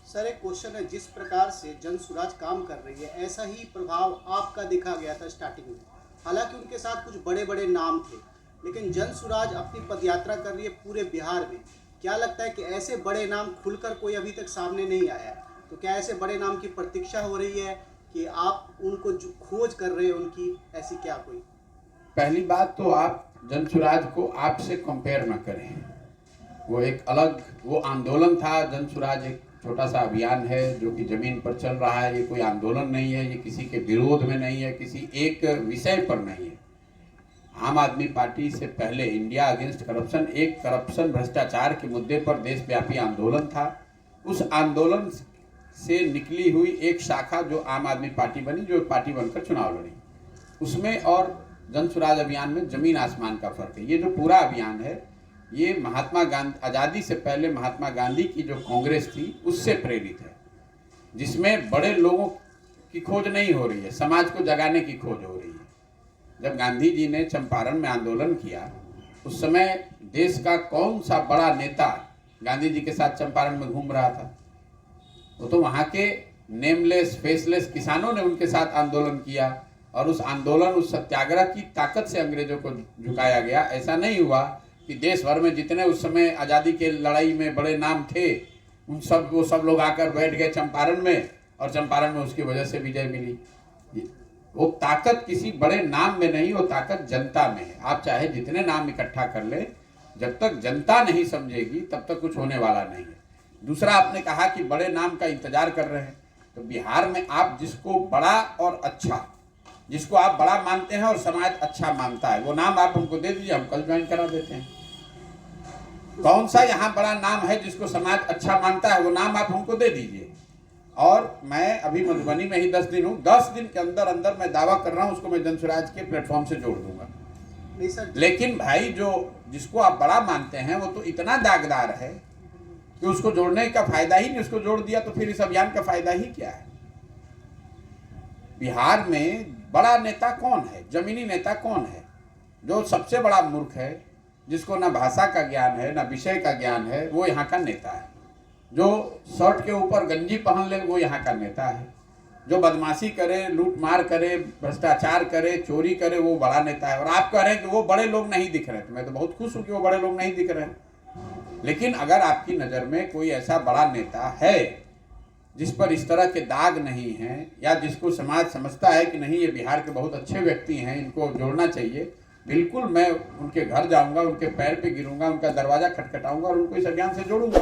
Sir एक question है, जिस प्रकार से जन सुराज काम कर रही है ऐसा ही प्रभाव आपका देखा गया था स्टार्टिंग में। हालांकि उनके साथ कुछ बड़े बड़े नाम थे, लेकिन जन सुराज अपनी पदयात्रा कर रही है पूरे बिहार में। क्या लगता है कि ऐसे बड़े नाम खुलकर कोई अभी तक सामने नहीं आया है? तो क्या ऐसे बड़े नाम की प्रतीक्षा हो रही है कि आप उनको जो खोज कर रहे हैं उनकी, ऐसी क्या कोई? पहली बात तो आप जन सुराज को आपसे कंपेयर न करें। वो एक अलग वो आंदोलन था। जन सुराज एक छोटा सा अभियान है जो कि जमीन पर चल रहा है। ये कोई आंदोलन नहीं है, ये किसी के विरोध में नहीं है, किसी एक विषय पर नहीं है। आम आदमी पार्टी से पहले इंडिया अगेंस्ट करप्शन एक करप्शन भ्रष्टाचार के मुद्दे पर देशव्यापी आंदोलन था। उस आंदोलन से निकली हुई एक शाखा जो आम आदमी पार्टी बनी, जो पार्टी बनकर चुनाव लड़ी, उसमें और जन सुराज अभियान में जमीन आसमान का फर्क है। ये जो पूरा अभियान है ये महात्मा गांधी, आज़ादी से पहले महात्मा गांधी की जो कांग्रेस थी उससे प्रेरित है, जिसमें बड़े लोगों की खोज नहीं हो रही है, समाज को जगाने की खोज हो रही है। जब गांधी जी ने चंपारण में आंदोलन किया उस समय देश का कौन सा बड़ा नेता गांधी जी के साथ चंपारण में घूम रहा था? वो तो वहाँ के नेमलेस फेसलेस किसानों ने उनके साथ आंदोलन किया और उस आंदोलन, उस सत्याग्रह की ताकत से अंग्रेजों को झुकाया गया। ऐसा नहीं हुआ कि देश भर में जितने उस समय आज़ादी के लड़ाई में बड़े नाम थे वो सब लोग आकर बैठ गए चंपारण में और चंपारण में उसकी वजह से विजय मिली। वो ताकत किसी बड़े नाम में नहीं, वो ताकत जनता में है। आप चाहे जितने नाम इकट्ठा कर ले, जब तक जनता नहीं समझेगी तब तक कुछ होने वाला नहीं है। दूसरा, आपने कहा कि बड़े नाम का इंतजार कर रहे हैं, तो बिहार में आप जिसको बड़ा और अच्छा, जिसको आप बड़ा मानते हैं और समाज अच्छा मानता है, वो नाम आप हमको दे दीजिए, हम कल ज्वाइन करा देते हैं। कौन सा यहाँ बड़ा नाम है जिसको समाज अच्छा मानता है, वो नाम आप हमको दे दीजिए। और मैं अभी मधुबनी में ही 10 दिन हूँ, 10 दिन के अंदर अंदर मैं दावा कर रहा हूँ उसको मैं जन सुराज के प्लेटफॉर्म से जोड़ दूंगा। लेकिन भाई जो जिसको आप बड़ा मानते हैं वो तो इतना दागदार है कि उसको जोड़ने का फायदा ही नहीं। उसको जोड़ दिया तो फिर इस अभियान का फायदा ही क्या है? बिहार में बड़ा नेता कौन है, जमीनी नेता कौन है? जो सबसे बड़ा मूर्ख है, जिसको ना भाषा का ज्ञान है ना विषय का ज्ञान है, वो यहाँ का नेता है। जो शर्ट के ऊपर गंजी पहन ले वो यहाँ का नेता है। जो बदमाशी करे, लूट मार करे, भ्रष्टाचार करे, चोरी करे, वो बड़ा नेता है। और आप कह रहे हैं कि वो बड़े लोग नहीं दिख रहे, तो मैं तो बहुत खुश हूँ कि वो बड़े लोग नहीं दिख रहे हैं। लेकिन अगर आपकी नज़र में कोई ऐसा बड़ा नेता है जिस पर इस तरह के दाग नहीं हैं, या जिसको समाज समझता है कि नहीं ये बिहार के बहुत अच्छे व्यक्ति हैं, इनको जोड़ना चाहिए, बिल्कुल मैं उनके घर जाऊंगा, उनके पैर पे गिरूंगा, उनका दरवाजा खटखटाऊंगा और उनको इस अभियान से जोड़ूंगा।